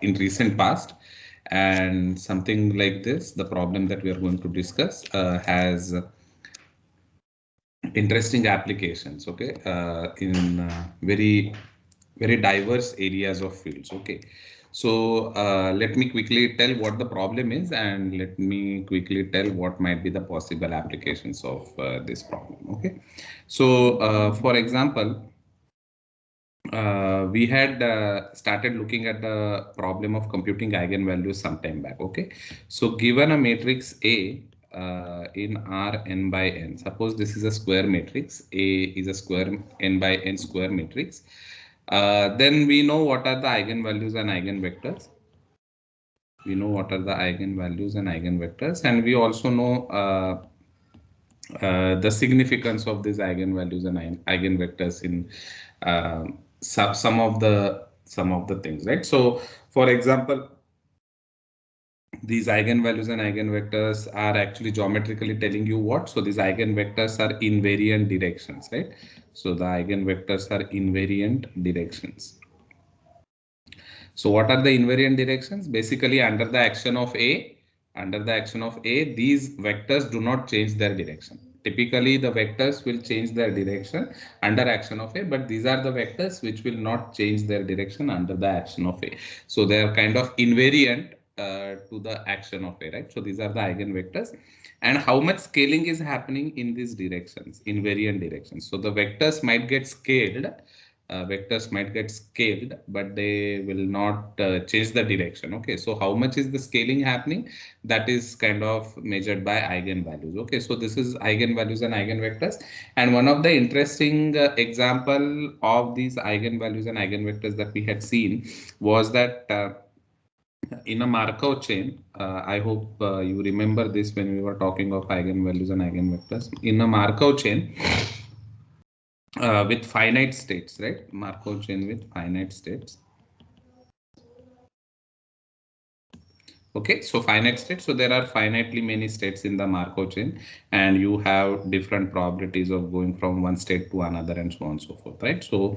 in recent past, and something like this, the problem that we are going to discuss, has interesting applications, okay, in very diverse areas of fields. Okay, so let me quickly tell what the problem is, and let me quickly tell what might be the possible applications of this problem. Okay, so for example, we had started looking at the problem of computing eigenvalues some time back. Okay, so given a matrix A in R n by n, suppose this is a square matrix, A is a square n by n square matrix, then we know what are the eigenvalues and eigenvectors. We know what are the eigenvalues and eigenvectors, and we also know the significance of these eigenvalues and eigenvectors in some of the things, right? So, for example, these eigenvalues and eigenvectors are actually geometrically telling you what. So these eigenvectors are invariant directions, right? So the eigenvectors are invariant directions. So what are the invariant directions? Basically, under the action of A, these vectors do not change their direction. Typically, the vectors will change their direction under action of A, but these are the vectors which will not change their direction under the action of A. So they are kind of invariant to the action of A, right? So these are the eigenvectors. And how much scaling is happening in these directions, invariant directions. So the vectors might get scaled, but they will not change the direction. Okay, so how much is the scaling happening? That is kind of measured by eigenvalues. Okay, so this is eigenvalues and eigenvectors. And one of the interesting example of these eigenvalues and eigenvectors that we had seen was that in a Markov chain, I hope you remember this when we were talking of eigenvalues and eigenvectors. In a Markov chain, with finite states, right? Markov chain with finite states. Okay, so finite states. So there are finitely many states in the Markov chain, and you have different probabilities of going from one state to another, and so on and so forth, right? So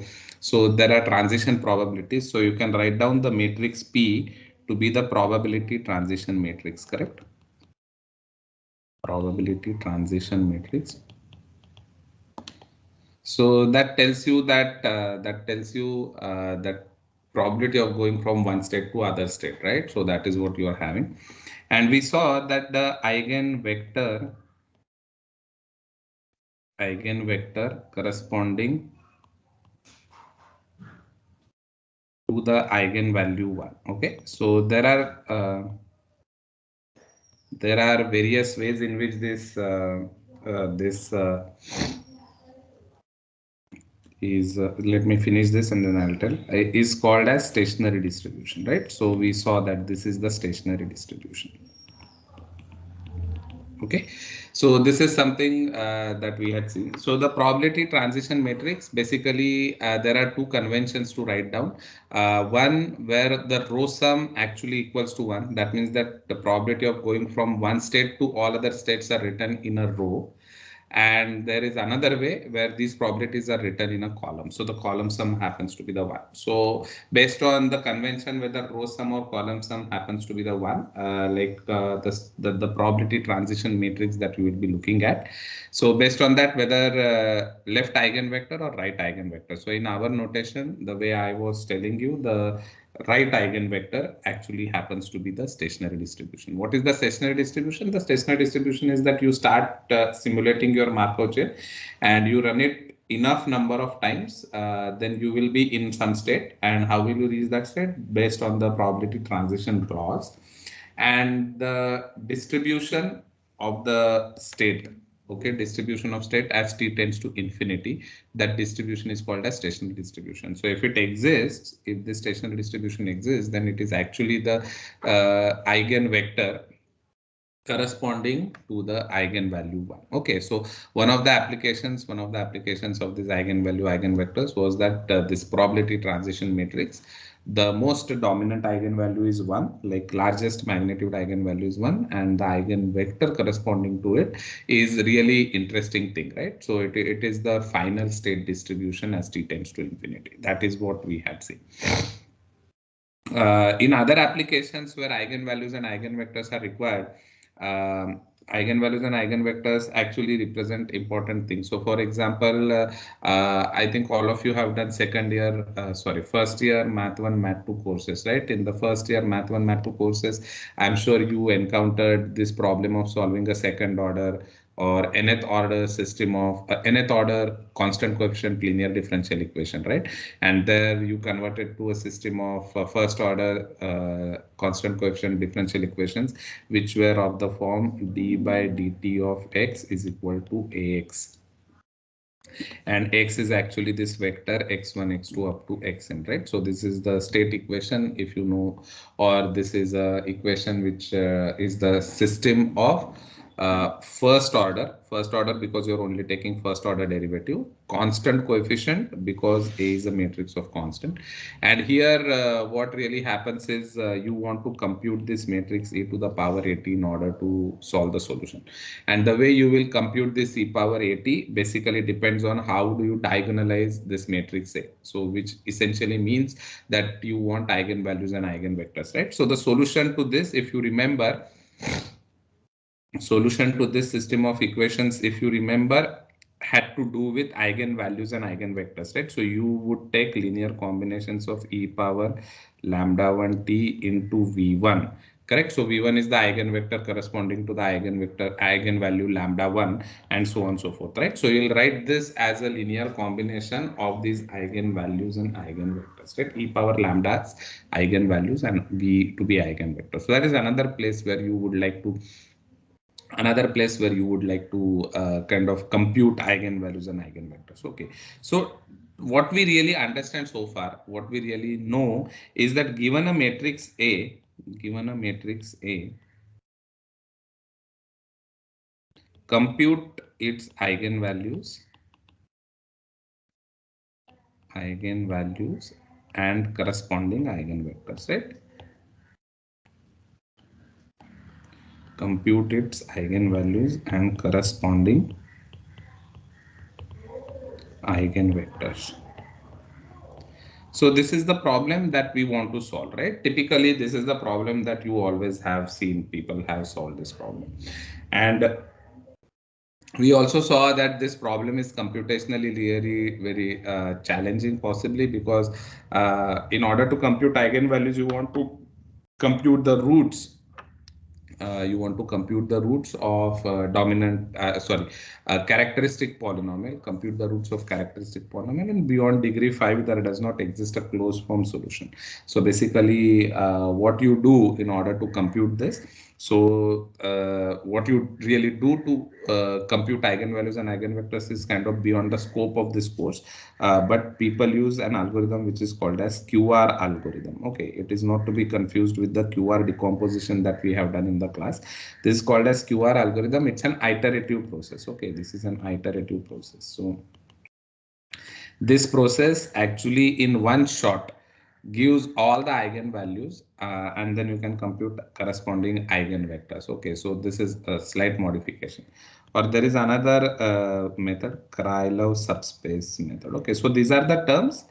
there are transition probabilities. So you can write down the matrix P to be the probability transition matrix, correct? Probability transition matrix. So that tells you that that probability of going from one state to other state, right? So that is what you are having. And we saw that the eigenvector corresponding to the eigenvalue 1. Okay, so there are various ways in which this is let me finish this and then I'll tell, is called as stationary distribution, right? So we saw that this is the stationary distribution. Okay, so this is something that we had seen. So the probability transition matrix, basically there are two conventions to write down. One where the row sum actually equals to 1. That means that the probability of going from one state to all other states are written in a row. And there is another way where these probabilities are written in a column. So the column sum happens to be the 1. So based on the convention, whether row sum or column sum happens to be the 1, the probability transition matrix that we will be looking at. So based on that, whether left eigenvector or right eigenvector. So in our notation, the way I was telling you, the right eigenvector actually happens to be the stationary distribution. What is the stationary distribution? The stationary distribution is that you start simulating your Markov chain and you run it enough number of times, then you will be in some state. And how will you reach that state? Based on the probability transition laws and the distribution of the state. Okay, distribution of state as t tends to infinity, that distribution is called as stationary distribution. So if it exists, if the stationary distribution exists, then it is actually the eigenvector corresponding to the eigenvalue 1. Okay, so one of the applications of this eigenvalue eigenvectors was that this probability transition matrix, the most dominant eigenvalue is 1, like largest magnitude eigenvalue is 1, and the eigenvector corresponding to it is really interesting thing, right? So it is the final state distribution as t tends to infinity. That is what we had seen. In other applications where eigenvalues and eigenvectors are required, eigenvalues and eigenvectors actually represent important things. So, for example, I think all of you have done first year Math 1, Math 2 courses, right? In the first year Math 1, Math 2 courses, I'm sure you encountered this problem of solving a second order or nth order system of nth order constant coefficient linear differential equation, right? And there you convert it to a system of first order constant coefficient differential equations, which were of the form d by dt of x is equal to ax, and x is actually this vector x1 x2 up to xn, right? So this is the state equation, if you know, or this is a equation which is the system of first order because you're only taking first order derivative, constant coefficient because a is a matrix of constant. And here what really happens is you want to compute this matrix e to the power at in order to solve the solution. And the way you will compute this e power at basically depends on how do you diagonalize this matrix A. So which essentially means that you want eigenvalues and eigenvectors, right? So the solution to this, if you remember, solution to this system of equations, if you remember, had to do with eigenvalues and eigenvectors, right? So you would take linear combinations of e power lambda 1 t into v1, correct? So v1 is the eigenvector corresponding to the eigenvector eigenvalue lambda 1, and so on and so forth, right? So you'll write this as a linear combination of these eigenvalues and eigenvectors, right? E power lambdas eigenvalues and v to be eigenvectors. So that is another place where you would like to kind of compute eigenvalues and eigenvectors. Okay, so what we really understand so far, what we really know is that given a matrix A, compute its eigenvalues and corresponding eigenvectors, right? Compute its eigenvalues and corresponding eigenvectors. So this is the problem that we want to solve, right? Typically, this is the problem that you always have seen people have solved this problem. And we also saw that this problem is computationally very challenging, possibly because in order to compute eigenvalues, you want to compute the roots of characteristic polynomial, compute the roots of characteristic polynomial, and beyond degree 5 there does not exist a closed form solution. So basically what you do in order to compute this, so what you really do to compute eigenvalues and eigenvectors is kind of beyond the scope of this course, but people use an algorithm which is called as QR algorithm. Okay, it is not to be confused with the QR decomposition that we have done in the class. This is called as QR algorithm. It's an iterative process. Okay, this is an iterative process. So this process actually in one shot gives all the eigenvalues and then you can compute corresponding eigenvectors. Okay, so this is a slight modification. Or there is another method, Krylov subspace method. Okay, so these are the terms.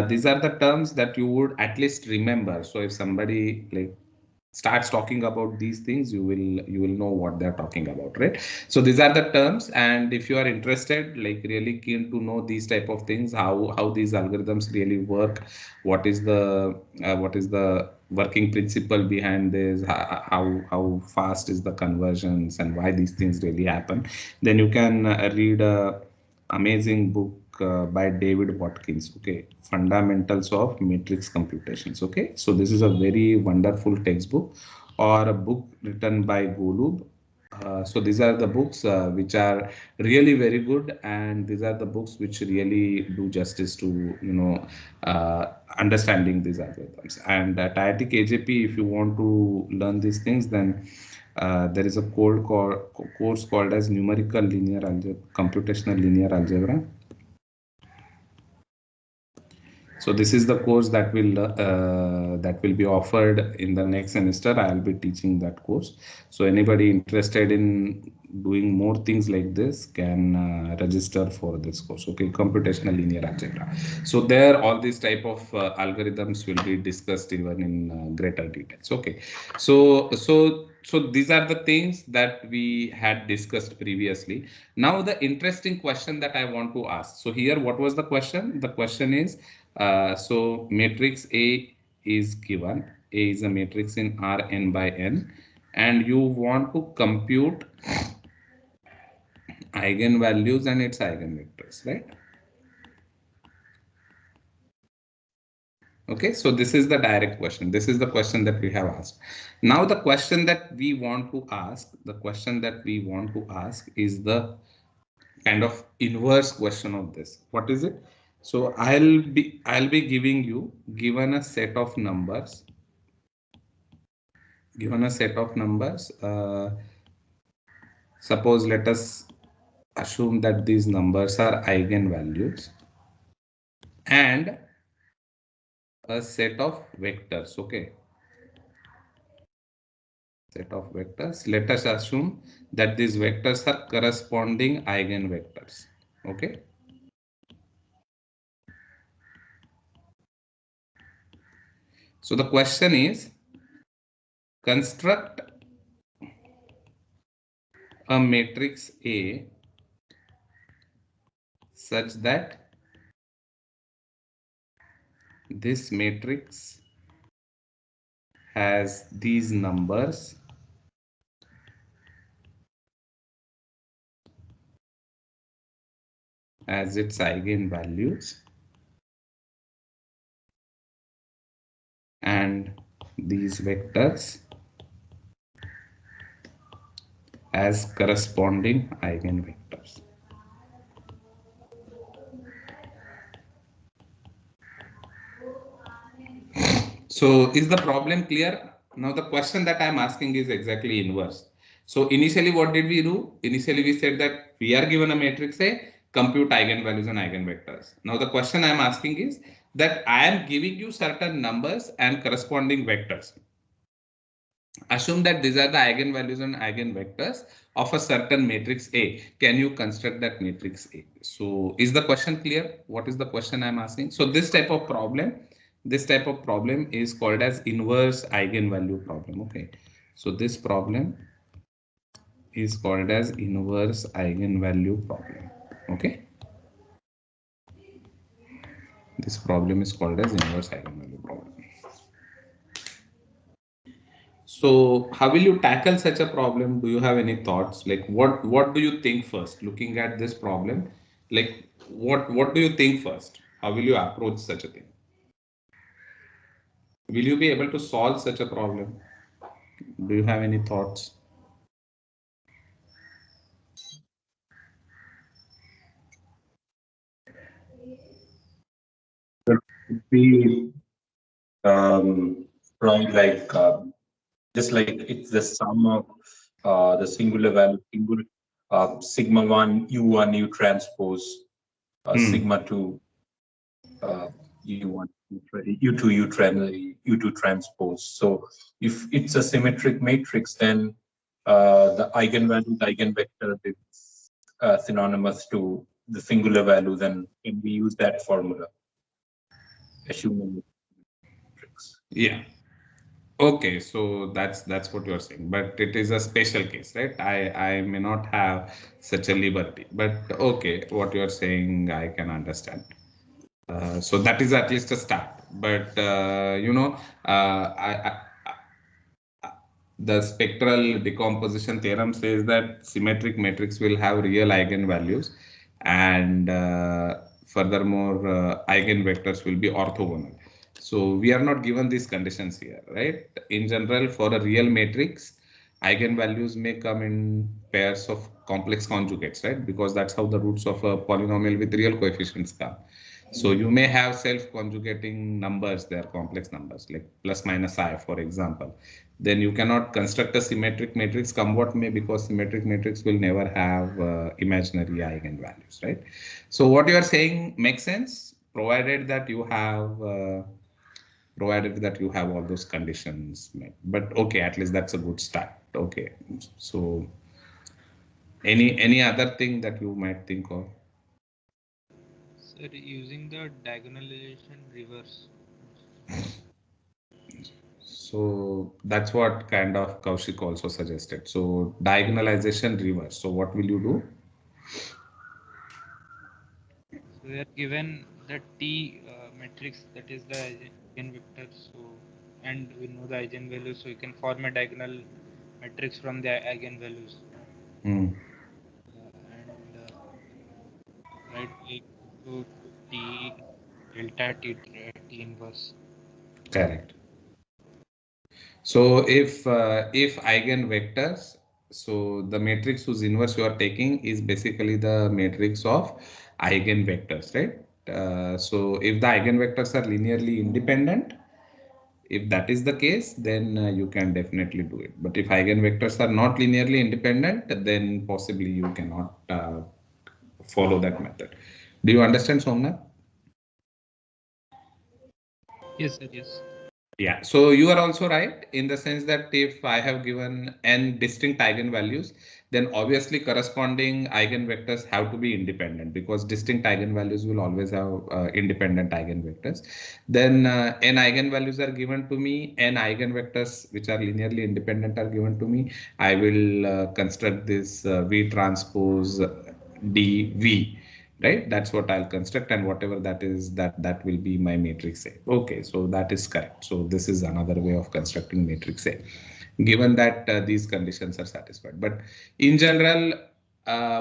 These are the terms that you would at least remember. So if somebody like starts talking about these things, you will know what they're talking about, right? So these are the terms, and if you are interested, like really keen to know these type of things, how these algorithms really work, what is the working principle behind this, how fast is the conversions, and why these things really happen, then you can read a amazing book by David Watkins. Okay, Fundamentals of Matrix Computations. Okay, so this is a very wonderful textbook or a book written by Golub. So these are the books which are really very good, and these are the books which really do justice to understanding these algorithms. And at IIT KJP, if you want to learn these things, then there is a course called as Numerical Linear Algebra, Computational Linear Algebra. So this is the course that will be offered in the next semester. I'll be teaching that course. So anybody interested in doing more things like this can register for this course. Okay, computational linear algebra. So there, all these type of algorithms will be discussed even in greater details. Okay, so these are the things that we had discussed previously. Now the interesting question that I want to ask. So here, what was the question? The question is, so matrix A is given. A is a matrix in Rn by n, and you want to compute eigenvalues and its eigenvectors, right? Okay, so this is the direct question. This is the question that we have asked. Now the question that we want to ask, is the kind of inverse question of this. What is it? So I'll be giving you, given a set of numbers. Suppose let us assume that these numbers are eigenvalues and a set of vectors. Okay, set of vectors. Let us assume that these vectors are corresponding eigenvectors. Okay. So the question is, construct a matrix A such that this matrix has these numbers as its eigenvalues and these vectors as corresponding eigenvectors. So is the problem clear? Now the question that I'm asking is exactly inverse. So initially what did we do? Initially we said that we are given a matrix A, compute eigenvalues and eigenvectors. Now the question I'm asking is that I am giving you certain numbers and corresponding vectors. Assume that these are the eigenvalues and eigenvectors of a certain matrix A. Can you construct that matrix A? So is the question clear? What is the question I'm asking? So this type of problem is called as inverse eigenvalue problem. Okay. So this problem is called as inverse eigenvalue problem. Okay. This problem is called as inverse eigenvalue problem. So how will you tackle such a problem? Do you have any thoughts? Like what do you think first? Looking at this problem, like what do you think first? How will you approach such a thing? Will you be able to solve such a problem? Do you have any thoughts? Be right like just like it's the sum of the singular value sigma 1 u1 u transpose sigma 2 u1 u2 u2 transpose. So if it's a symmetric matrix, then the eigenvalue, the eigenvector is synonymous to the singular value. Then can we use that formula, assuming matrix? Yeah. Okay, so that's what you're saying, but it is a special case, right? I may not have such a liberty, but okay, what you're saying I can understand. So that is at least a start. But the spectral decomposition theorem says that symmetric matrix will have real eigenvalues, and furthermore, eigenvectors will be orthogonal. So we are not given these conditions here, right? In general, for a real matrix, eigenvalues may come in pairs of complex conjugates, right? Because that's how the roots of a polynomial with real coefficients come. So you may have self-conjugating numbers, they are complex numbers like plus minus I, for example. Then you cannot construct a symmetric matrix, come what may, because symmetric matrix will never have imaginary eigenvalues, right? So what you are saying makes sense. provided that you have all those conditions met. But okay, at least that's a good start. Okay, so any other thing that you might think of? Sir, using the diagonalization reverse. So that's what kind of Kaushik also suggested. So diagonalization reverse. So what will you do? So we are given the T matrix, that is the eigenvector. So and we know the eigenvalue, so you can form a diagonal matrix from the eigenvalues. Hmm, And right, we to T delta T inverse. correct. So if eigenvectors, so the matrix whose inverse you are taking is basically the matrix of eigenvectors, right? So if the eigenvectors are linearly independent, if that is the case, then you can definitely do it. But if eigenvectors are not linearly independent, then possibly you cannot follow that method. Do you understand, Somnath? Yes, sir. Yes. Yeah, so you are also right in the sense that if I have given n distinct eigenvalues, then obviously corresponding eigenvectors have to be independent because distinct eigenvalues will always have independent eigenvectors. Then n eigenvalues are given to me, n eigenvectors which are linearly independent are given to me. I will construct this V transpose dV, right? That's what I'll construct, and whatever that is, that will be my matrix A. Okay, so that is correct. So this is another way of constructing matrix A, given that these conditions are satisfied. But in general,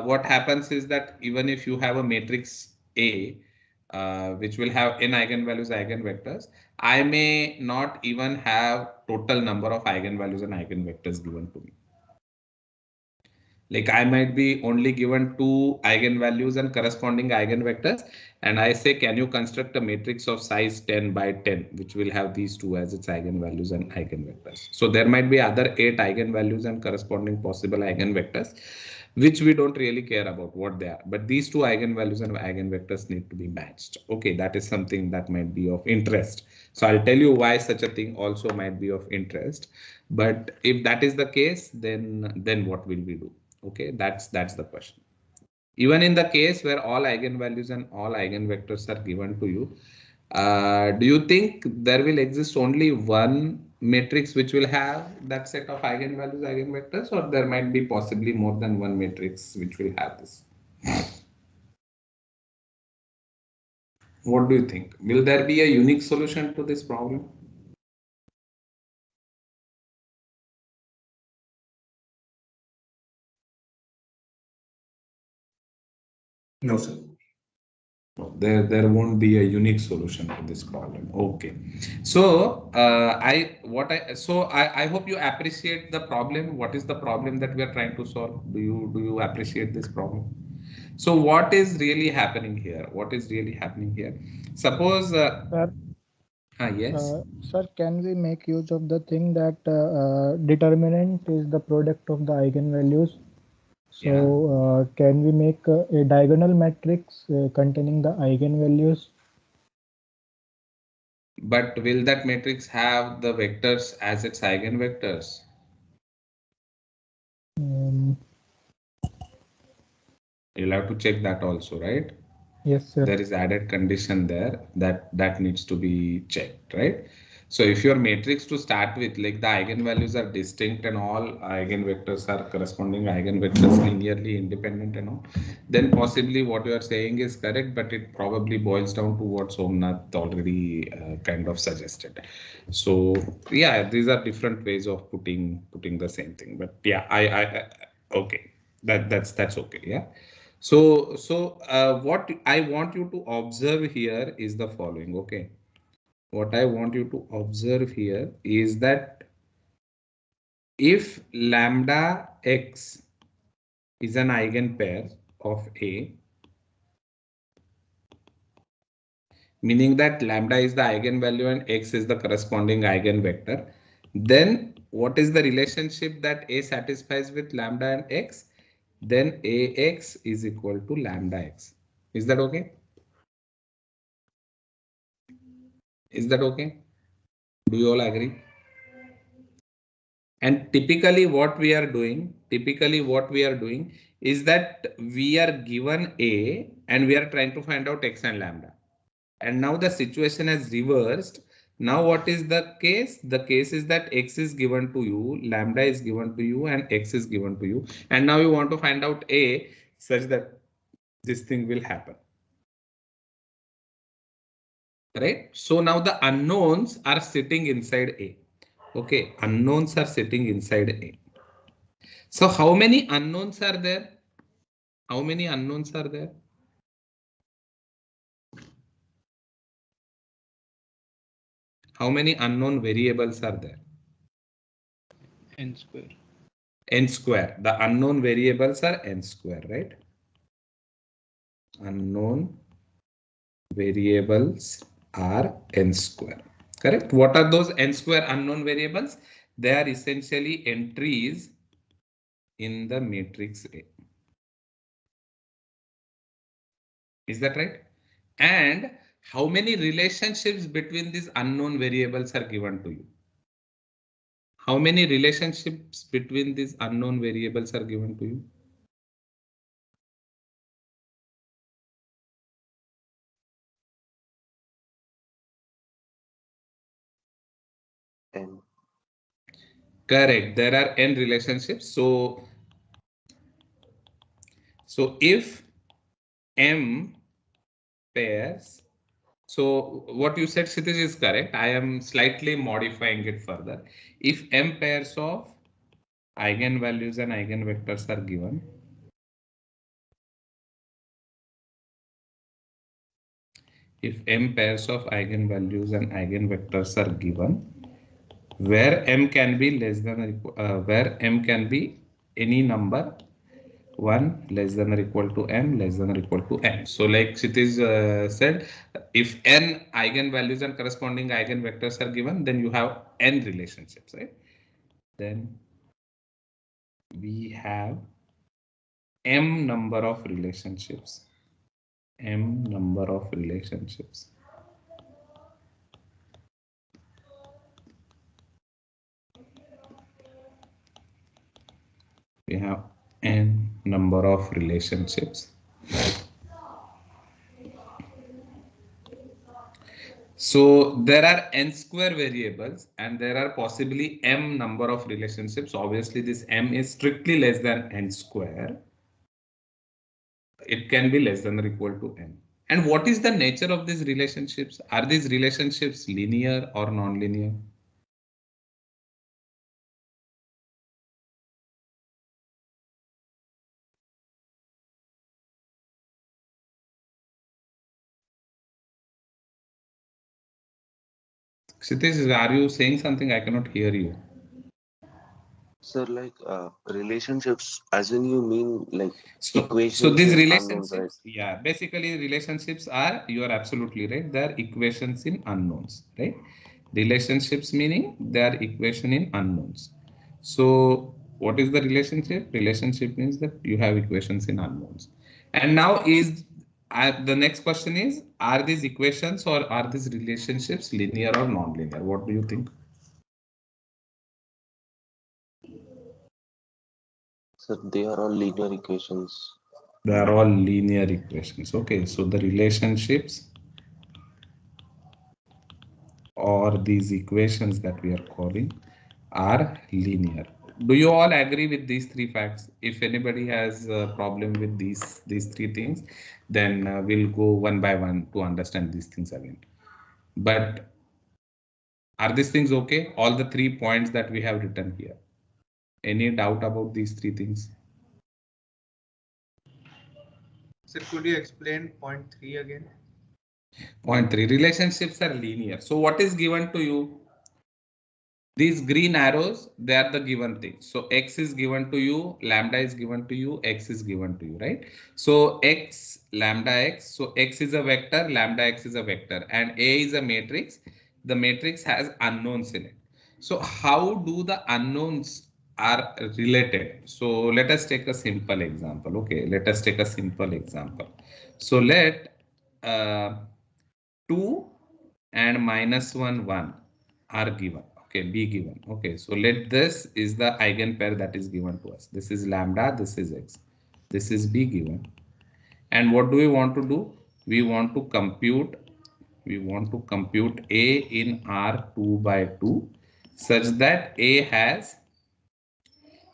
what happens is that even if you have a matrix A, which will have n eigenvalues, eigenvectors, I may not even have total number of eigenvalues and eigenvectors given to me. Like I might be only given two eigenvalues and corresponding eigenvectors, and I say, can you construct a matrix of size 10 by 10, which will have these two as its eigenvalues and eigenvectors. So there might be other 8 eigenvalues and corresponding possible eigenvectors, which we don't really care about what they are. But these two eigenvalues and eigenvectors need to be matched. Okay, that is something that might be of interest. So I'll tell you why such a thing also might be of interest. But if that is the case, then what will we do? Okay, that's the question. Even in the case where all eigenvalues and all eigenvectors are given to you, do you think there will exist only one matrix which will have that set of eigenvalues, eigenvectors, or there might be possibly more than one matrix which will have this? What do you think? Will there be a unique solution to this problem? No, sir. There won't be a unique solution to this problem. Okay, so I hope you appreciate the problem. What is the problem that we are trying to solve? Do you appreciate this problem? So what is really happening here? What is really happening here? Suppose Sir, yes. sir, can we make use of the thing that determinant is the product of the eigenvalues? So, Yeah, can we make a diagonal matrix containing the eigenvalues? but will that matrix have the vectors as its eigenvectors? Um, You'll have to check that also, right? yes, sir. There is added condition there that needs to be checked, right? So if your matrix to start with, like the eigenvalues are distinct and all eigenvectors are corresponding eigenvectors linearly independent and all, then possibly what you are saying is correct, but it probably boils down to what Somnath already kind of suggested. So yeah, these are different ways of putting the same thing, but yeah, I okay, that's okay, yeah. So what I want you to observe here is the following. Okay, what I want you to observe here is that if lambda x is an eigenpair of A, meaning that lambda is the eigenvalue and x is the corresponding eigenvector, then what is the relationship that A satisfies with lambda and x? Then Ax is equal to lambda x. Is that okay? Is that okay? Do you all agree? And typically what we are doing is that we are given A and we are trying to find out X and lambda. And now the situation has reversed. Now what is the case? The case is that X is given to you, lambda is given to you, and X is given to you. And now you want to find out A such that this thing will happen. Right? So now the unknowns are sitting inside A. Okay, unknowns are sitting inside A. So how many unknowns are there? How many unknowns are there? How many unknown variables are there? N square. N square. The unknown variables are n square, right? Unknown variables are n square. Correct. What are those n square unknown variables? They are essentially entries in the matrix A. Is that right? And how many relationships between these unknown variables are given to you? How many relationships between these unknown variables are given to you? N. Correct. There are n relationships. So if m pairs, so what you said, Kshitij, is correct. I am slightly modifying it further. If m pairs of eigenvalues and eigenvectors are given, if m pairs of eigenvalues and eigenvectors are given, where m can be less than or equal, where m can be any number 1 less than or equal to m less than or equal to n. So like Kshitij said, if n eigenvalues and corresponding eigenvectors are given, then you have n relationships, right? Then we have m number of relationships. M number of relationships. We have n number of relationships. So there are n square variables and there are possibly m number of relationships. Obviously, this m is strictly less than n square. It can be less than or equal to n. And what is the nature of these relationships? Are these relationships linear or non-linear? Kshitij, are you saying something? I cannot hear you. Sir, like relationships, as in you mean like So equations these in unknowns, right? relationships, yeah, basically relationships are, you are absolutely right, they are equations in unknowns, right? Relationships meaning they are equation in unknowns. So what is the relationship? Relationship means that you have equations in unknowns. And now the next question is, are these equations or are these relationships linear or non-linear? What do you think? So they are all linear equations. They are all linear equations. Okay, so the relationships or these equations that we are calling are linear. Do you all agree with these three facts? If anybody has a problem with these three things, then we'll go one by one to understand these things again. But are these things okay? All the 3 points that we have written here. Any doubt about these three things? Sir, could you explain point 3 again? Point 3, relationships are linear. So what is given to you? These green arrows, they are the given things. So x is given to you, lambda is given to you, x is given to you, right? So x, lambda x, so x is a vector, lambda x is a vector, and A is a matrix. The matrix has unknowns in it. So how do the unknowns are related? So let us take a simple example. Okay, let us take a simple example. So let 2 and minus 1 1 are given. Okay, be given. Okay, so let this is the eigenpair that is given to us. This is lambda, this is x, this is be given. And what do we want to do? We want to compute A in R2 by 2 such that A has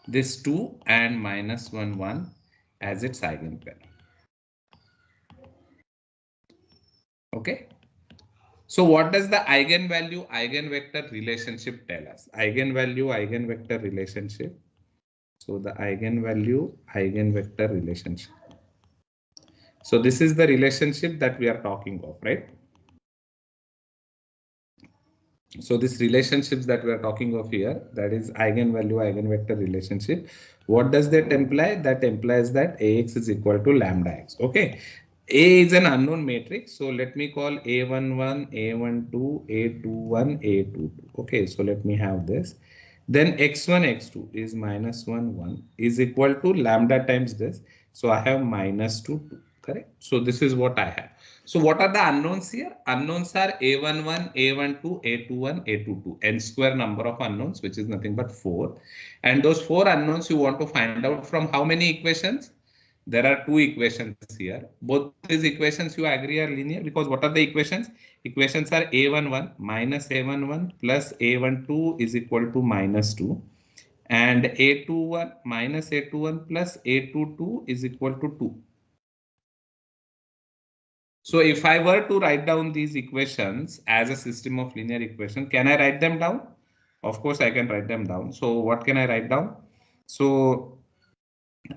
this 2 and minus 1 1 as its eigenpair. Okay. So what does the eigenvalue eigenvector relationship tell us? Eigenvalue eigenvector relationship. So the eigenvalue eigenvector relationship. So this is the relationship that we are talking of, right? So this relationships that we are talking of here, that is eigenvalue eigenvector relationship. What does that imply? That implies that Ax is equal to lambda x. Okay. A is an unknown matrix. So let me call A11, A12, A21, A22. Okay. So let me have this. Then x1, x2 is minus 1, 1 is equal to lambda times this. So I have minus 2, 2. Correct. So this is what I have. So what are the unknowns here? Unknowns are A11, A12, A21, A22, n square number of unknowns, which is nothing but 4. And those 4 unknowns you want to find out from how many equations? There are 2 equations here. Both these equations you agree are linear because what are the equations? Equations are A11 minus A11 plus A12 is equal to minus 2. And A21 minus A21 plus A22 is equal to 2. So if I were to write down these equations as a system of linear equation, can I write them down? Of course, I can write them down. So what can I write down? So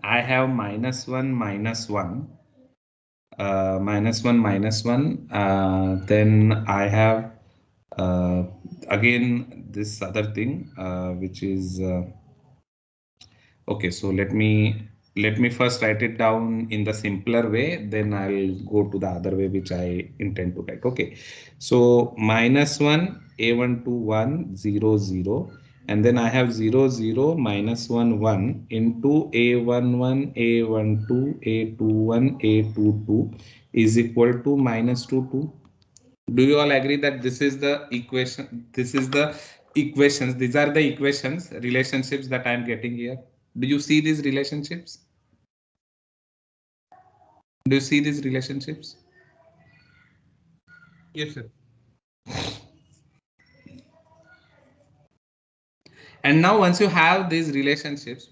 I have minus 1, minus 1, minus 1, minus 1. Then I have again this other thing, which is okay. So let me first write it down in the simpler way, then I'll go to the other way which I intend to write. Okay, so minus 1 a1 to 1 0 0, and then I have 0 0 minus 1 1 into a11 a12 a21 a22 is equal to minus 2 2. Do you all agree that this is the equation? This is the equations. These are the equations, relationships that I'm getting here. Do you see these relationships? Do you see these relationships? Yes, sir. And now once you have these relationships,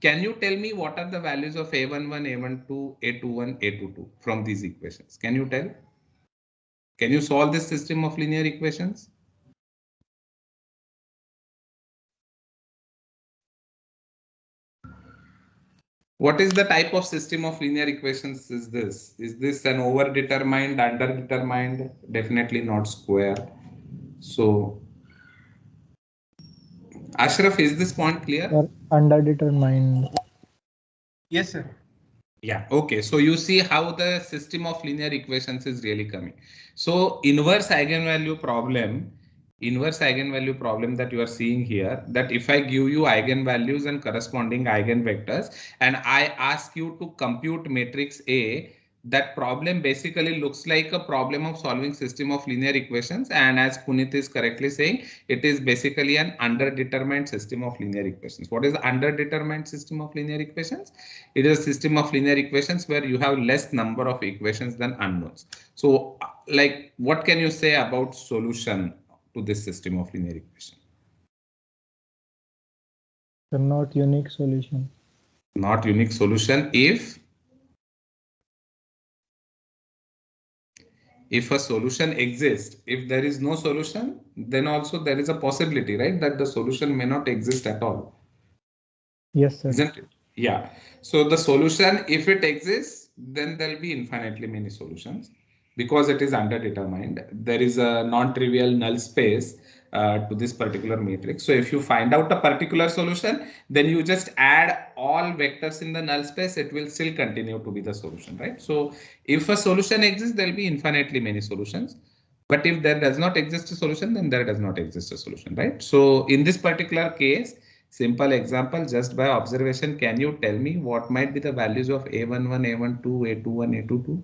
can you tell me what are the values of A11, A12, A21, A22 from these equations? Can you tell? Can you solve this system of linear equations? What is the type of system of linear equations is this? Is this an overdetermined, underdetermined? Definitely not square. So, Ashraf, is this point clear? Or underdetermined. Yes, sir. Yeah, okay. So you see how the system of linear equations is really coming. So inverse eigenvalue problem that you are seeing here, that if I give you eigenvalues and corresponding eigenvectors, and I ask you to compute matrix A, that problem basically looks like a problem of solving system of linear equations. And as Punit is correctly saying, it is basically an underdetermined system of linear equations. What is the underdetermined system of linear equations? It is a system of linear equations where you have less number of equations than unknowns. So like, what can you say about solution to this system of linear equation? The not unique solution. Not unique solution if a solution exists. If there is no solution, then also there is a possibility, right, that the solution may not exist at all. Yes, sir. Isn't it? Yeah. So the solution, if it exists, then there'll be infinitely many solutions because it is underdetermined. There is a non-trivial null space to this particular matrix. So if you find out a particular solution, then you just add all vectors in the null space. It will still continue to be the solution, right? So if a solution exists, there'll be infinitely many solutions. But if there does not exist a solution, then there does not exist a solution, right? So in this particular case, simple example, just by observation, can you tell me what might be the values of A11, A12, A21, A22?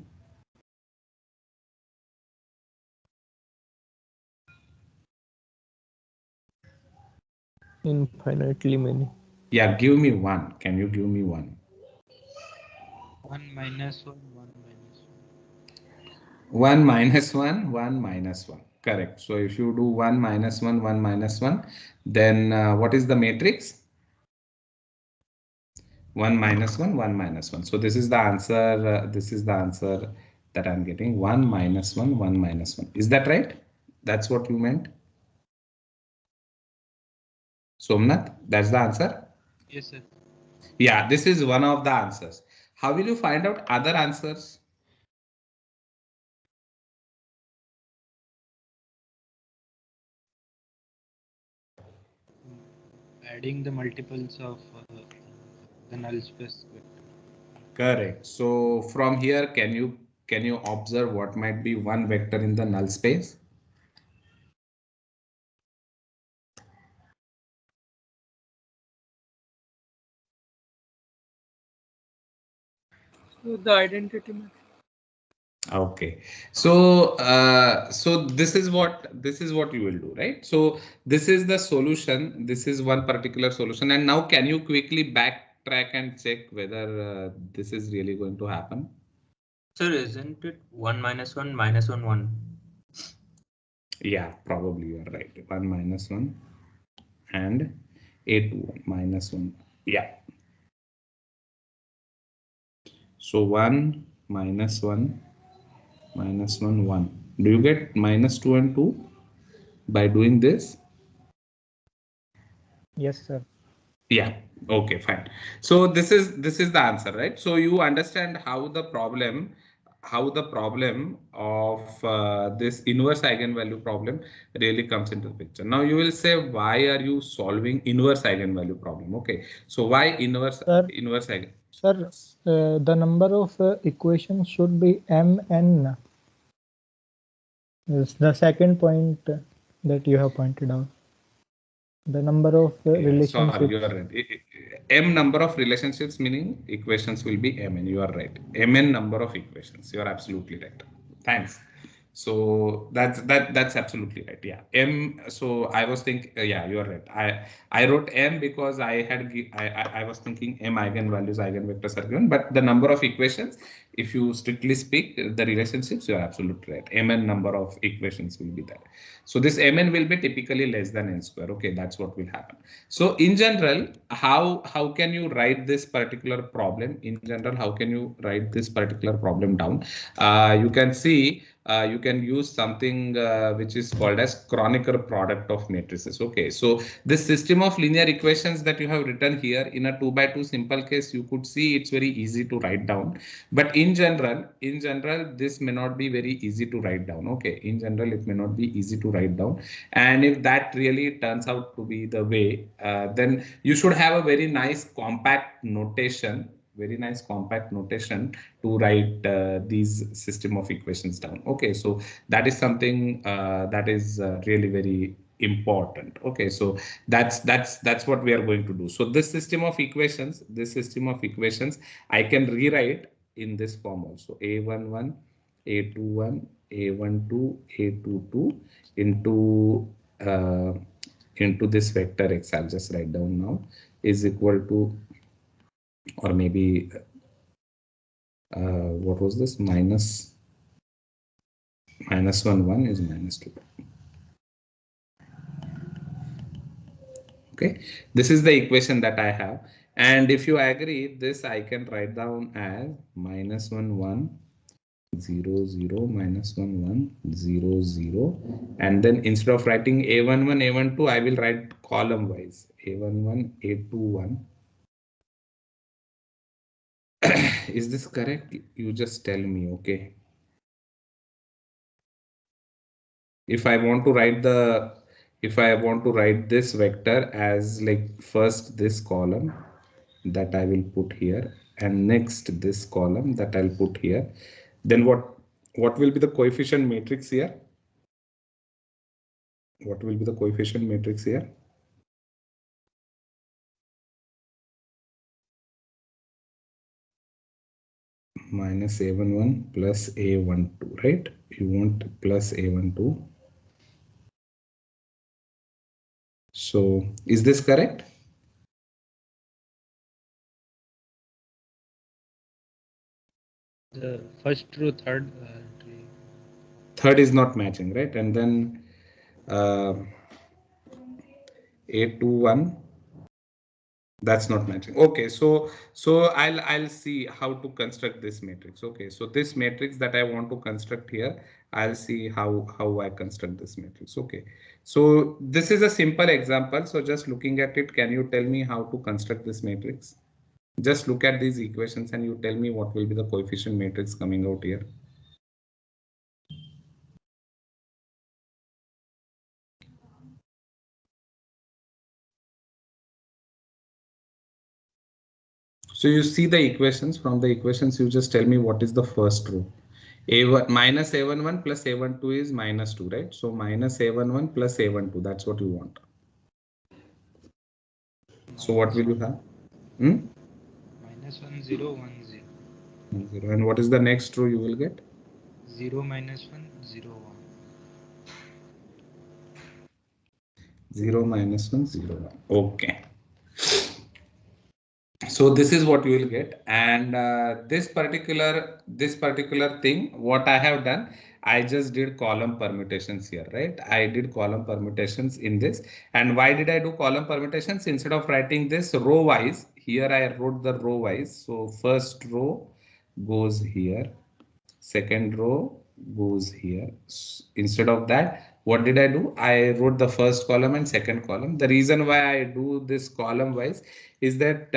Infinitely many. Yeah, give me one. Can you give me one? 1 minus 1, 1 minus 1 minus 1, 1 minus 1. Correct. So if you do 1 minus 1, 1 minus 1, then what is the matrix? 1 minus 1, 1 minus 1. So this is the answer. This is the answer that I'm getting. 1 minus 1, 1 minus 1. Is that right? That's what you meant? Somnath, that's the answer? 1. Yes, sir. Yeah, this is one of the answers. How will you find out other answers? Adding the multiples of the null space vector. Correct. So from here, can you observe what might be one vector in the null space? So the identity matrix. Okay. So this is what you will do, right? So this is the solution. This is one particular solution. And now can you quickly backtrack and check whether this is really going to happen? Sir, isn't it 1 minus 1 minus 1 1? Yeah, probably you are right. 1 minus 1 and a2 minus 1. Yeah. So 1 minus 1 minus 1 1. Do you get minus 2 and 2 by doing this? Yes, sir. Yeah. Okay, fine. So this is the answer, right? So you understand how the problem of this inverse eigenvalue problem really comes into the picture. Now you will say, why are you solving inverse eigenvalue problem? Okay. So why Sir, inverse eigen? sir, the number of equations should be mn. Is the second point that you have pointed out. The number of Yeah, sorry, you relationships. are right. M number of relationships, meaning equations will be mn. You are right. Mn number of equations. You are absolutely right. Thanks. So that's absolutely right. Yeah. M. So I was thinking. Yeah, you are right. I wrote M because I was thinking M eigenvalues, eigenvectors are given, but the number of equations, if you strictly speak, the relationships, you are absolutely right. Mn number of equations will be there. So this mn will be typically less than n square. Okay, that's what will happen. So in general, how can you write this particular problem? In general, how can you write this particular problem down? You can see you can use something which is called as Kronecker product of matrices. Okay, so this system of linear equations that you have written here in a 2 by 2 simple case, you could see it's very easy to write down. But in general, this may not be very easy to write down. Okay, in general, it may not be easy to write down. And if that really turns out to be the way, then you should have a very nice compact notation, to write these system of equations down. Okay, so that is something that is really very important. Okay, so that's what we are going to do. So this system of equations I can rewrite in this form also: a11, a21, a12, a22 into uh, into this vector x. I'll just write down now, is equal to, or maybe what was this, minus 1 1 is minus 2. Okay, this is the equation that I have, and if you agree, this I can write down as minus 1 1 0 0 minus 1 1 0 0, and then instead of writing a11 a12, I will write column wise: a11 a21. Is this correct? You just tell me. Okay, if I want to write this vector as like first this column that I will put here, and next this column that I'll put here, then what will be the coefficient matrix here? What will be the coefficient matrix here? Minus a11 plus a12, right? You want plus a12. So is this correct? The first row, third entry. Third is not matching, right? And then A21, that's not matching. Okay, so I'll see how to construct this matrix. Okay, so this matrix that I want to construct here, I'll see how I construct this matrix. Okay, so this is a simple example. So just looking at it, can you tell me how to construct this matrix? Just look at these equations and you tell me what will be the coefficient matrix coming out here. So you see the equations. From the equations, you just tell me what is the first row. A1 minus A11 plus A12 is minus 2, right? So minus A11 plus A12, that's what you want. So what will you have? Minus 1, 0, 1, 0. 0. And what is the next row you will get? 0, minus 1, 0, 1. 0, minus 1, 0, 1. Okay. So this is what you will get, and this particular thing, what I have done, I just did column permutations here, right? I did column permutations in this. And why did I do column permutations? Instead of writing this row wise, here I wrote the row wise. So first row goes here, second row goes here. Instead of that, what did I do? I wrote the first column and second column. The reason why I do this column wise is that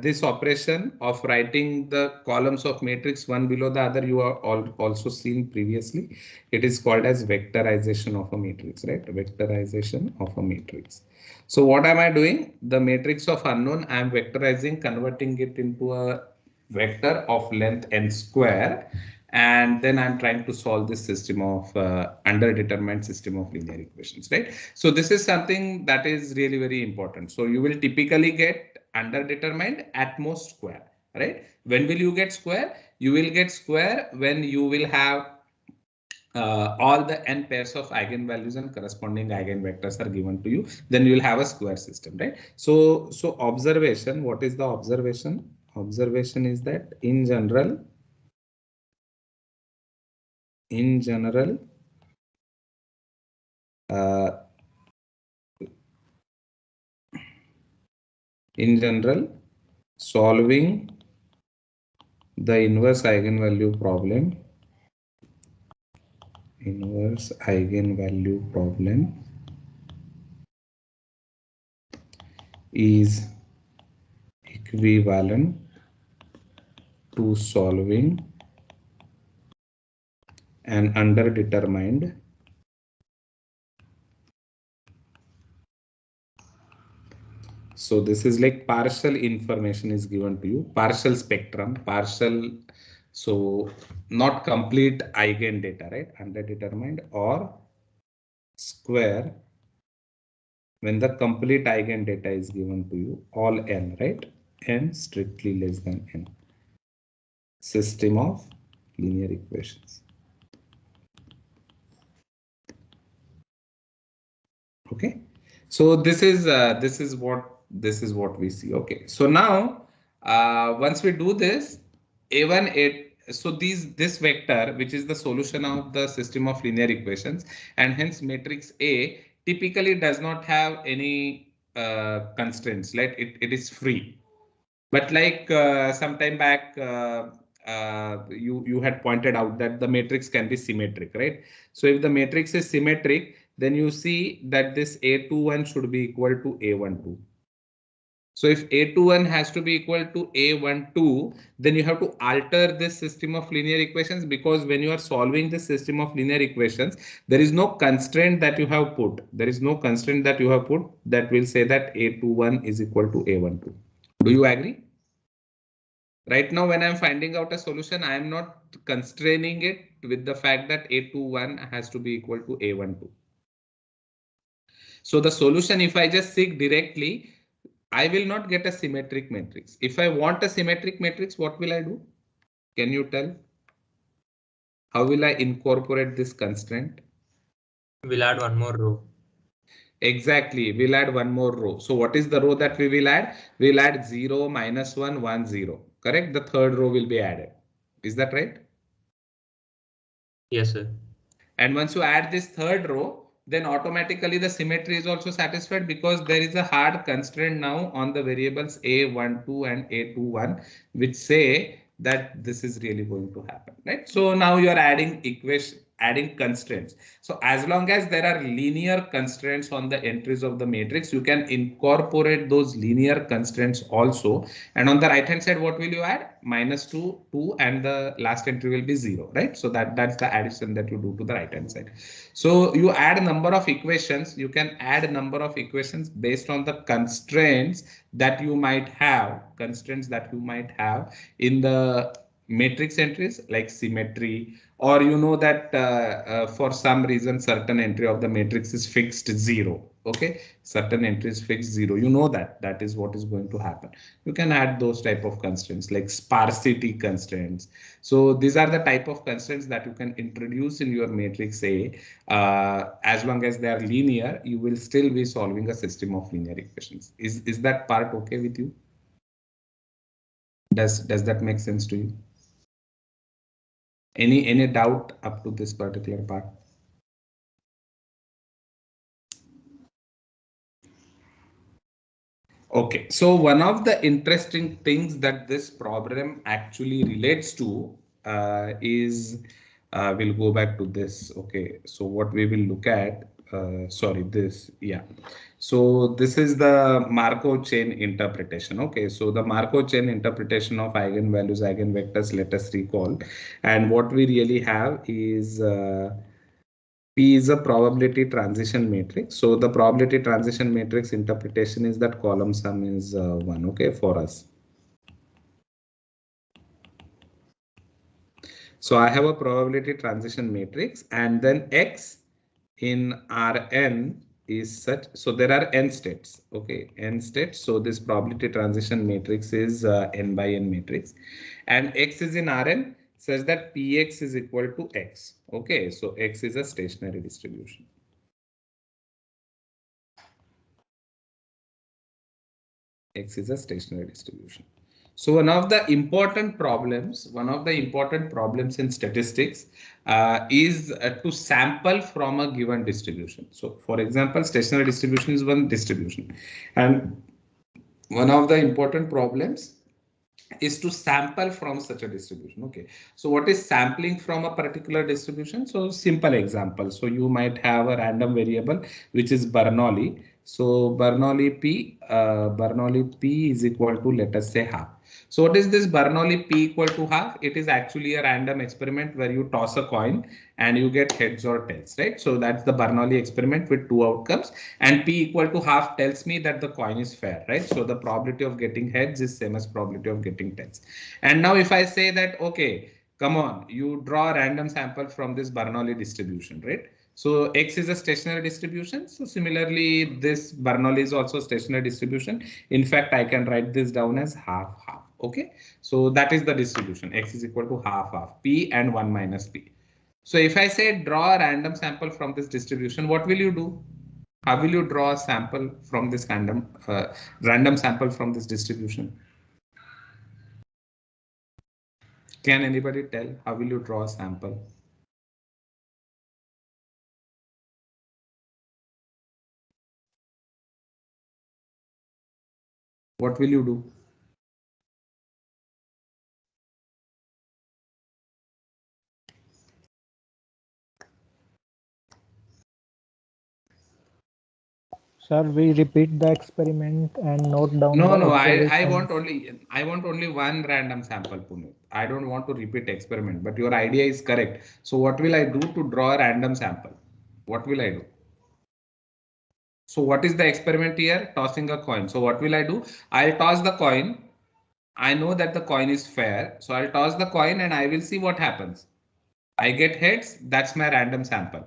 this operation of writing the columns of matrix one below the other, you are also seen previously. It is called as vectorization of a matrix, right? Vectorization of a matrix. So what am I doing? The matrix of unknown, I am vectorizing, converting it into a vector of length n square, and then I'm trying to solve this system of underdetermined system of linear equations, right? So this is something that is really very important. So you will typically get underdetermined at most square, right? When will you get square? You will get square when you will have all the n pairs of eigenvalues and corresponding eigenvectors are given to you. Then you will have a square system, right? So observation, what is the observation? Observation is that in general, uh, solving the inverse eigenvalue problem is equivalent to solving an underdetermined so this is like partial information is given to you, partial spectrum, partial, so not complete eigen data, right? Underdetermined or square when the complete eigen data is given to you, all n, right? N strictly less than n. System of linear equations. Okay, so this is what we see. Okay, so now once we do this, a1 8, so this vector, which is the solution of the system of linear equations, and hence matrix A typically does not have any constraints, like it is free. But like some time back, you had pointed out that the matrix can be symmetric, right? So if the matrix is symmetric, then you see that this A21 should be equal to A12. So if A21 has to be equal to A12, then you have to alter this system of linear equations, because when you are solving the system of linear equations, there is no constraint that you have put. There is no constraint that you have put that will say that A21 is equal to A12. Do you agree? Right now, when I'm finding out a solution, I am not constraining it with the fact that A21 has to be equal to A12. So the solution, if I just seek directly, I will not get a symmetric matrix. If I want a symmetric matrix, what will I do? Can you tell? How will I incorporate this constraint? We'll add one more row. Exactly. We'll add one more row. So what is the row that we will add? We'll add 0, -1, 1, 0. Correct? The third row will be added. Is that right? Yes, sir. And once you add this third row, then automatically the symmetry is also satisfied because there is a hard constraint now on the variables a12 and a21, which say that this is really going to happen, right? So now you are adding equation, adding constraints. So as long as there are linear constraints on the entries of the matrix, you can incorporate those linear constraints also. And on the right hand side, what will you add? -2, 2, and the last entry will be 0, right? So that's the addition that you do to the right hand side. So you add a number of equations. You can add a number of equations based on the constraints that you might have, in the matrix entries like symmetry, or you know that for some reason certain entry of the matrix is fixed 0. Okay, certain entry is fixed 0. You know that that is what is going to happen. You can add those type of constraints like sparsity constraints. So these are the type of constraints that you can introduce in your matrix A. As long as they are linear, you will still be solving a system of linear equations. Is that part okay with you? Does that make sense to you? Any doubt up to this particular part? Okay, so one of the interesting things that this problem actually relates to is we'll go back to this. Okay, so what we will look at, sorry, this, yeah. So this is the Markov chain interpretation. Okay, so the Markov chain interpretation of eigenvalues, eigenvectors, let us recall. And what we really have is P is a probability transition matrix. So the probability transition matrix interpretation is that column sum is 1, okay, for us. So I have a probability transition matrix, and then X in Rn is such. So there are n states, okay, n states. So this probability transition matrix is n by n matrix, and X is in Rn such that Px is equal to X. Okay, so X is a stationary distribution. X is a stationary distribution. So one of the important problems in statistics is to sample from a given distribution. So for example, stationary distribution is one distribution, and one of the important problems is to sample from such a distribution. Okay, so what is sampling from a particular distribution? So simple example. So you might have a random variable which is Bernoulli. So Bernoulli P is equal to, let us say, half. So what is this Bernoulli P equal to half? It is actually a random experiment where you toss a coin and you get heads or tails, right? So that's the Bernoulli experiment with two outcomes, and P equal to half tells me that the coin is fair, right? So the probability of getting heads is same as probability of getting tails. And now if I say that, okay, come on, you draw a random sample from this Bernoulli distribution, right? So X is a stationary distribution. So similarly, this Bernoulli is also a stationary distribution. In fact, I can write this down as half half. Okay, so that is the distribution. X is equal to half half P and 1 minus P. So if I say draw a random sample from this distribution, what will you do? How will you draw a sample from this random sample from this distribution? Can anybody tell how will you draw a sample? What will you do? Sir, we repeat the experiment and note down No, the no, I observations. want only one random sample, Puneet. I don't want to repeat experiment, but your idea is correct. So what will I do to draw a random sample? What will I do? So what is the experiment here? Tossing a coin. So what will I do? I'll toss the coin. I know that the coin is fair. So I'll toss the coin and I will see what happens. I get heads, that's my random sample.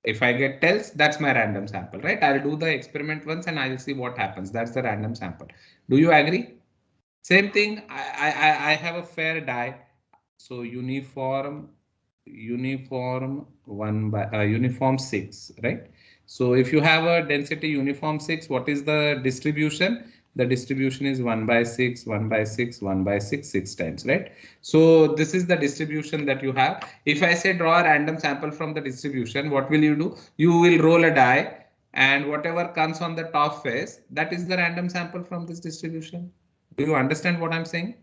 If I get tails, that's my random sample, right? I'll do the experiment once and I'll see what happens. That's the random sample. Do you agree? Same thing, I have a fair die. So uniform 1 by uniform 6, right? So if you have a density uniform 6, what is the distribution? The distribution is 1 by 6, 1 by 6, 1 by 6, 6 times, right? So this is the distribution that you have. If I say draw a random sample from the distribution, what will you do? You will roll a die, and whatever comes on the top face, that is the random sample from this distribution. Do you understand what I'm saying?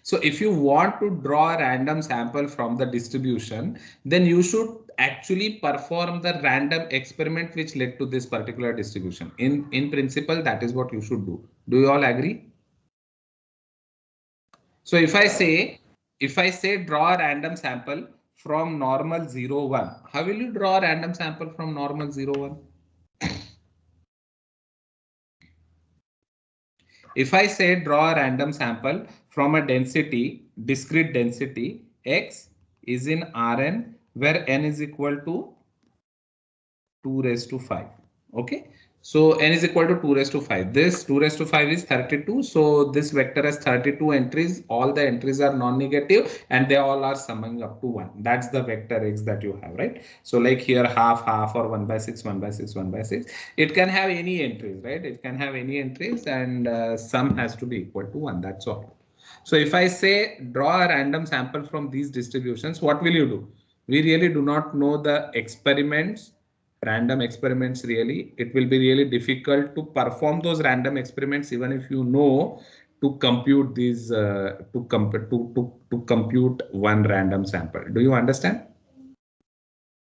So if you want to draw a random sample from the distribution, then you should actually perform the random experiment which led to this particular distribution. In principle, that is what you should do. Do you all agree? So if I say draw a random sample from normal 0, 1, how will you draw a random sample from normal 0, 1? If I say draw a random sample from a density, discrete density, x is in Rn, where n is equal to 2 raised to 5. Okay. So n is equal to 2 raised to 5. This 2 raised to 5 is 32. So this vector has 32 entries. All the entries are non-negative and they all are summing up to 1. That's the vector x that you have, right? So like here half, half, or 1 by 6, 1 by 6, 1 by 6. It can have any entries, right? It can have any entries, and sum has to be equal to 1. That's all. So if I say draw a random sample from these distributions, what will you do? We really do not know the experiments, random experiments. Really, it will be really difficult to perform those random experiments even if you know to compute these to compute one random sample. Do you understand?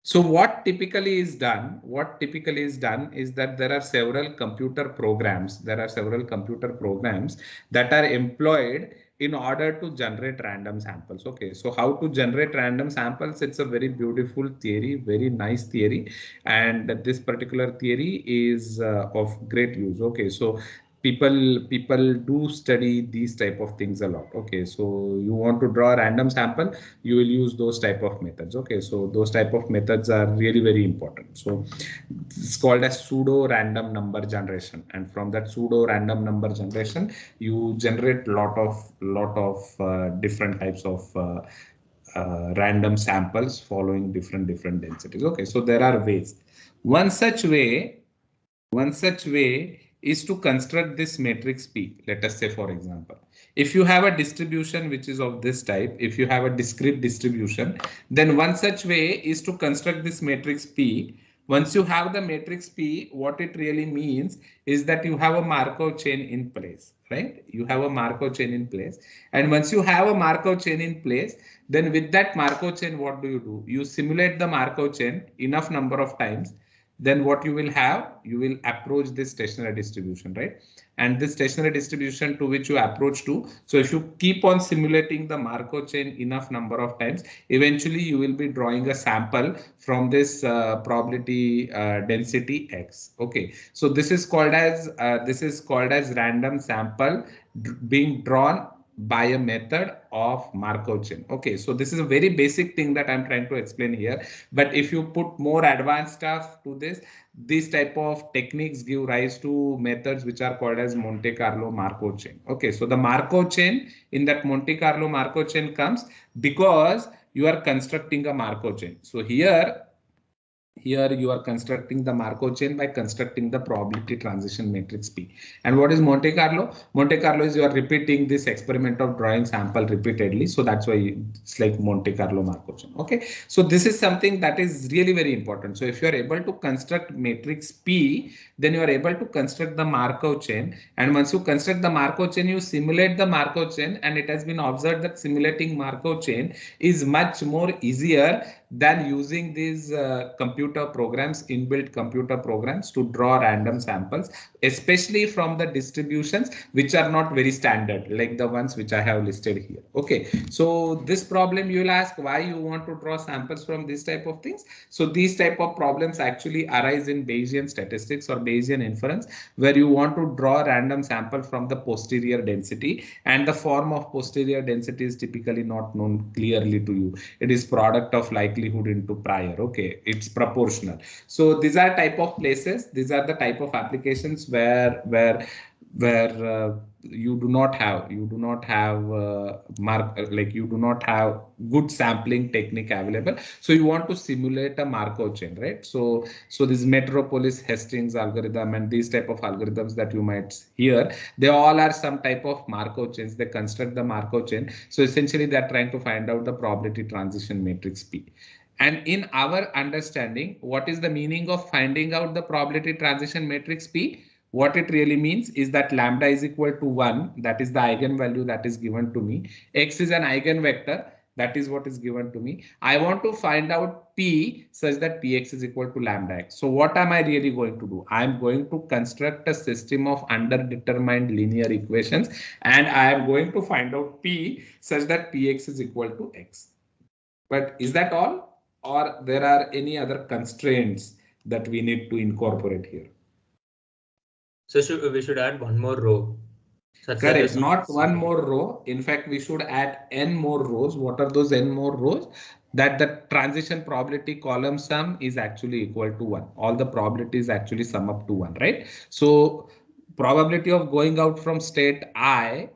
So what typically is done? What typically is done is that there are several computer programs. There are several computer programs that are employed in order to generate random samples. Okay, so how to generate random samples? It's a very beautiful theory, very nice theory, and this particular theory is of great use. Okay, so people do study these type of things a lot. Okay, so you want to draw a random sample, you will use those type of methods. Okay, so those type of methods are really very important. So it's called as pseudo random number generation, and from that pseudo random number generation you generate lot of different types of random samples following different densities. Okay, so there are ways. One such way is to construct this matrix P. Let us say, for example, if you have a distribution which is of this type, if you have a discrete distribution, then one such way is to construct this matrix P. Once you have the matrix P, what it really means is that you have a Markov chain in place, right? You have a Markov chain in place. And once you have a Markov chain in place, then with that Markov chain, what do? You simulate the Markov chain enough number of times. Then what you will have, you will approach this stationary distribution, right? And this stationary distribution to which you approach to. So if you keep on simulating the Markov chain enough number of times, eventually you will be drawing a sample from this probability density X. Okay, so this is called as random sample being drawn by a method of Markov chain. Okay, so this is a very basic thing that I'm trying to explain here. But if you put more advanced stuff to this, these type of techniques give rise to methods which are called as Monte Carlo Markov chain. Okay, so the Markov chain in that Monte Carlo Markov chain comes because you are constructing a Markov chain. So here you are constructing the Markov chain by constructing the probability transition matrix P. And what is Monte Carlo? Monte Carlo is you are repeating this experiment of drawing sample repeatedly. So that's why it's like Monte Carlo Markov chain. Okay, so this is something that is really very important. So if you are able to construct matrix P, then you are able to construct the Markov chain. And once you construct the Markov chain, you simulate the Markov chain, and it has been observed that simulating Markov chain is much more easier than using these computer programs, inbuilt computer programs to draw random samples, especially from the distributions which are not very standard, like the ones which I have listed here. Okay, so this problem you will ask why you want to draw samples from this type of things. So these type of problems actually arise in Bayesian statistics or Bayesian inference, where you want to draw a random sample from the posterior density, and the form of posterior density is typically not known clearly to you. It is product of likelihood into prior. Okay, it's proportional. So these are type of places, these are the type of applications where you do not have you do not have good sampling technique available, so you want to simulate a Markov chain, right? So this Metropolis Hastings algorithm and these type of algorithms that you might hear, they all are some type of Markov chains. They construct the Markov chain. So essentially they are trying to find out the probability transition matrix P. And in our understanding, what is the meaning of finding out the probability transition matrix P? What it really means is that lambda is equal to 1. That is the eigenvalue that is given to me. X is an eigenvector. That is what is given to me. I want to find out P such that Px is equal to lambda x. So what am I really going to do? I am going to construct a system of underdetermined linear equations, and I am going to find out P such that Px is equal to x. But is that all? Or there are any other constraints that we need to incorporate here? So we should add one more row. Correct, not one more row. In fact, we should add n more rows. What are those n more rows? That the transition probability column sum is actually equal to 1. All the probabilities actually sum up to 1, right? So probability of going out from state I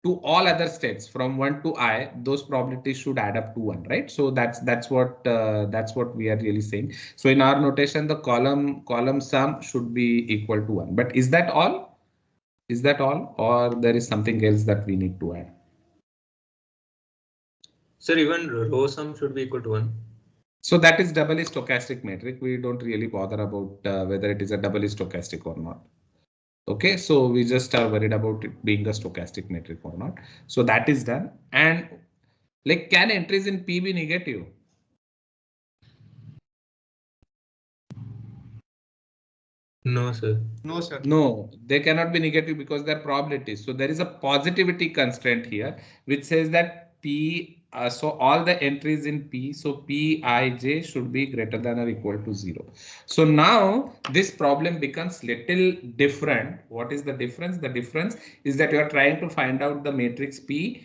to all other states from 1 to I, those probabilities should add up to 1, right? So that's what we are really saying. So in our notation, the column sum should be equal to 1. But is that all? Is that all, or there is something else that we need to add? Sir, even row sum should be equal to 1. So that is doubly stochastic metric. We don't really bother about whether it is a doubly stochastic or not. Okay, so we just are worried about it being a stochastic metric or not. So that is done. And like, can entries in P be negative? No, sir. No, sir. No, they cannot be negative because they're probabilities. So there is a positivity constraint here, which says that P, so all the entries in P, so Pij should be greater than or equal to 0. So now this problem becomes little different. What is the difference? The difference is that you are trying to find out the matrix P,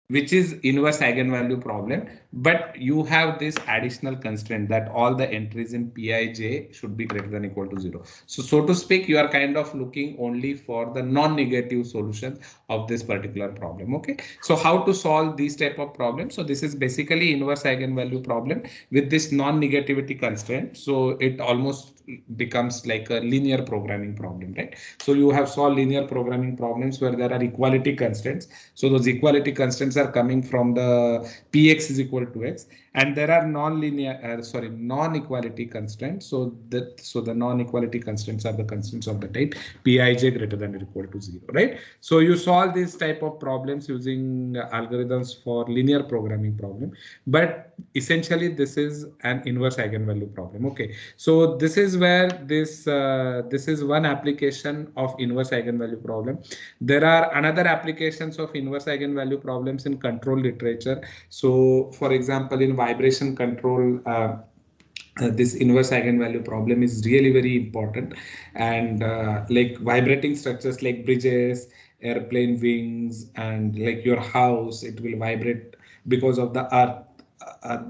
which is inverse eigenvalue problem, but you have this additional constraint that all the entries in Pij should be greater than equal to 0. So to speak, you are kind of looking only for the non-negative solution of this particular problem. Okay, so how to solve these type of problems? So this is basically inverse eigenvalue problem with this non-negativity constraint. So it almost becomes like a linear programming problem, right? So you have solved linear programming problems where there are equality constraints. So those equality constraints are coming from the Px is equal to x, and there are non-equality constraints. So the non-equality constraints are the constraints of the type Pij greater than or equal to 0, right? So you solve these type of problems using algorithms for linear programming problem, but essentially this is an inverse eigenvalue problem. Okay, so this is where this is one application of inverse eigenvalue problem. There are another applications of inverse eigenvalue problems in control literature. So for example, in vibration control, this inverse eigenvalue problem is really very important, and like vibrating structures like bridges, airplane wings, and like your house, it will vibrate because of the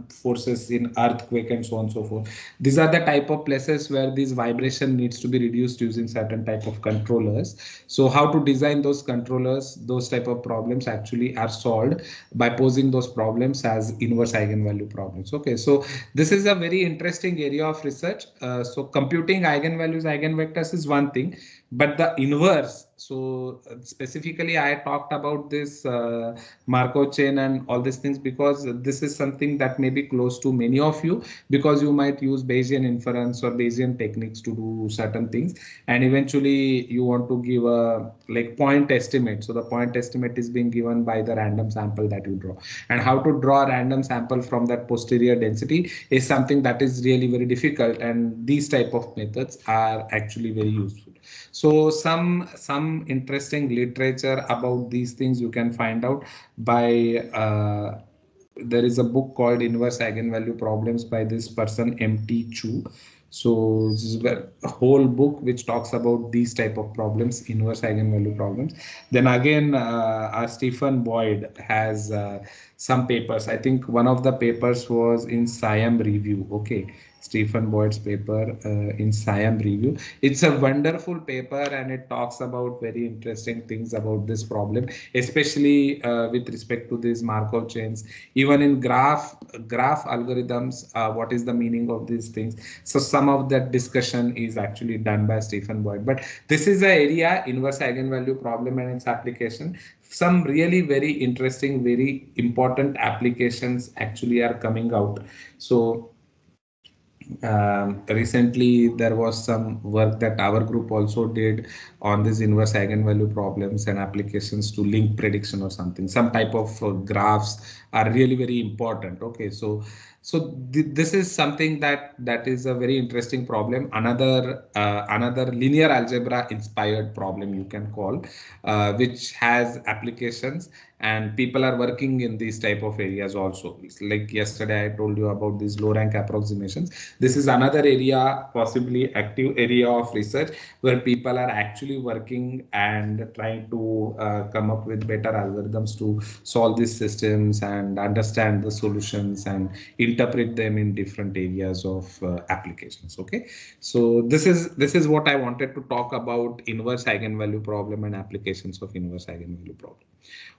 forces in earthquake and so on and so forth. These are the type of places where this vibration needs to be reduced using certain type of controllers. So how to design those controllers, those type of problems actually are solved by posing those problems as inverse eigenvalue problems. Okay, so this is a very interesting area of research. So computing eigenvalues, eigenvectors is one thing, but the inverse, so specifically I talked about this Markov chain and all these things because this is something that may be close to many of you, because you might use Bayesian inference or Bayesian techniques to do certain things, and eventually you want to give a like point estimate. So the point estimate is being given by the random sample that you draw, and how to draw a random sample from that posterior density is something that is really very difficult, and these type of methods are actually very useful. So some interesting literature about these things you can find out by there is a book called Inverse Eigenvalue Problems by this person MT Chu. So this is a whole book which talks about these type of problems, inverse eigenvalue problems. Then again, Stephen Boyd has some papers. I think one of the papers was in Siam Review. Okay, Stephen Boyd's paper in Siam Review. It's a wonderful paper and it talks about very interesting things about this problem, especially with respect to these Markov chains. Even in graph algorithms, what is the meaning of these things? So some of that discussion is actually done by Stephen Boyd. But this is the area inverse eigenvalue problem and its application. Some really very interesting, very important applications actually are coming out. So recently there was some work that our group also did on this inverse eigenvalue problems and applications to link prediction or something. Some type of graphs are really very important. Okay, so this is something that is a very interesting problem. Another linear algebra inspired problem you can call, which has applications, and people are working in these type of areas also. Like yesterday I told you about these low rank approximations. This is another area, possibly active area of research, where people are actually working and trying to come up with better algorithms to solve these systems and understand the solutions and interpret them in different areas of applications. Okay, so this is what I wanted to talk about inverse eigenvalue problem and applications of inverse eigenvalue problem.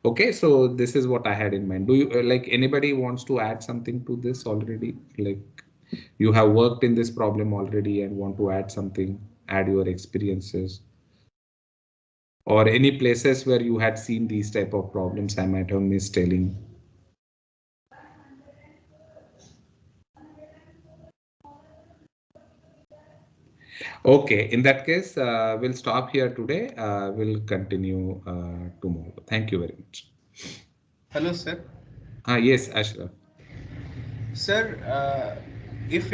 Okay, so this is what I had in mind. Do you like anybody wants to add something to this already? Like you have worked in this problem already and want to add something, add your experiences, or any places where you had seen these type of problems I might have missed telling. Okay, in that case, we'll stop here today. We'll continue tomorrow. Thank you very much. Hello, sir. Yes, Ashraf. Sir, if